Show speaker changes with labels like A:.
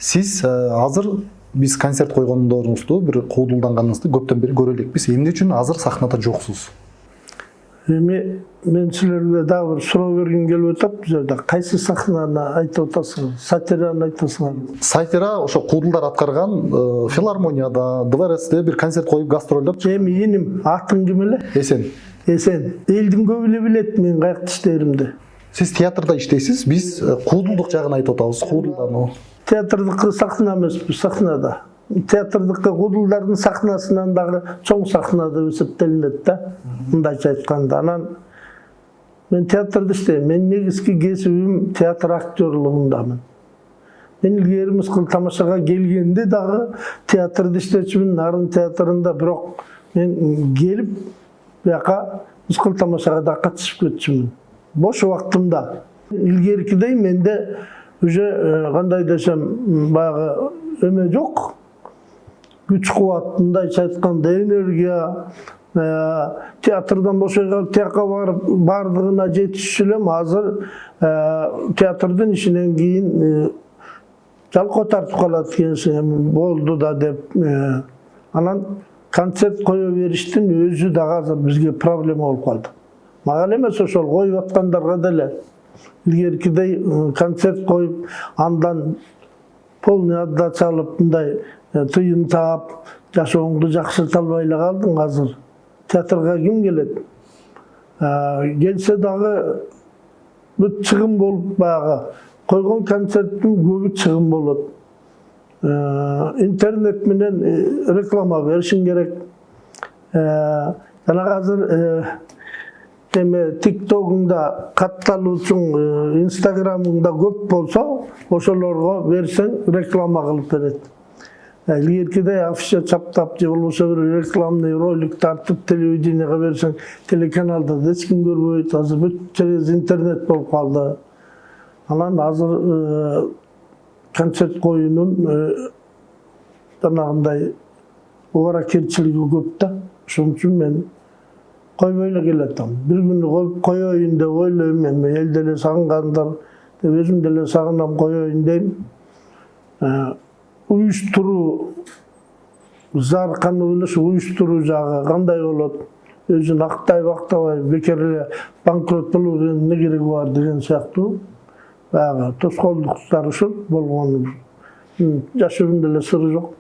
A: Сиз азыр биз концерт койгондоруңузду, бир куудулданганыңызды көптөн бери көрө элекпиз. Эмне үчүн азыр сахнада жоксуз?
B: Мен силерге дагы бир суроо бергим келип атат. Бул жерде кайсы сахнаны айтып атасыңар? Сатираны айтасыңар?
A: Сатира ошо куудулдар аткарган филармонияда, ДВРСте бир концерт коюп гастролдоп.
B: Иним, атың ким эле?
A: Эсен.
B: Эсен. Элдин көбү эле билет мен каякта иштеримди.
A: Сиз театрда иштейсиз, биз куудулдук жагын айтып атабыз. Куудулдан.
B: Театрдыкы сахна эмеспи, сахнада. Театрдыкы куудулдардын сахнасынан дагы чоң сахна деп эсептелинет да. Мындайча айтканда, анан мен театрда иштейм. Мен негизги кесибим театр актерлугундамын. Мен илгери Мыскыл тамашага келгенде дагы театрда иштечүмүн, Нарын театрында, бирок мен келип бияка Мыскыл тамашага да катышып кетчүмүн. Бош убактымда. Илгеркидей менде уже кандай десем, баягы эме жок. Күч-кубат, мындайча айтканда энергия, театрдан бошой калып тияка барып бардыгына жетишип элем. Азыр театрдын ишинен кийин жалкоо тартып калат экенсиң, болду да деп. Анан концерт кое бериштин өзү дагы азыр бизге проблема болуп калды. Мага эле эмес, ошол коюп аткандарга деле. Илгеркидей концерт коюп, андан полный отдача алып, мындай тыйын таап, жашооңду жакшырта албай эле калдың азыр. Театрга ким келет? Келсе дагы бүт чыгым болуп, баягы койгон концерттин көбү чыгым болот. Интернет менен реклама беришиң керек. Жана азыр TikTok'unda катталуучуң, Instagram'ыңда көп болсо, ошолорго берсең реклама кылып берет. Илгеркидей афиша чаптап, же болбосо бир рекламный ролик тартып телевиденияга берсең, телеканалда эч ким көрбөйт. Азыр бүт через интернет болуп калды. Анан азыр концерт коюунун жанагындай убаракерчилиги көп да. Ошон үчүн мен койбой эле келатам. Бир күнү коеюн деп ойлойм, эми эл деле сагынгандар деп өзүм деле сагынам, коеюн дейм. Уюштуруу, заркануу эле ушу уюштуруу жагы кандай болот? Өзүн актайбы, актабайбы, бекер эле банкрот болуунун эмне кереги бар деген сыяктуу баягы тоскоолдуктар ушул болгону. Жашоомдо эле сыры жок.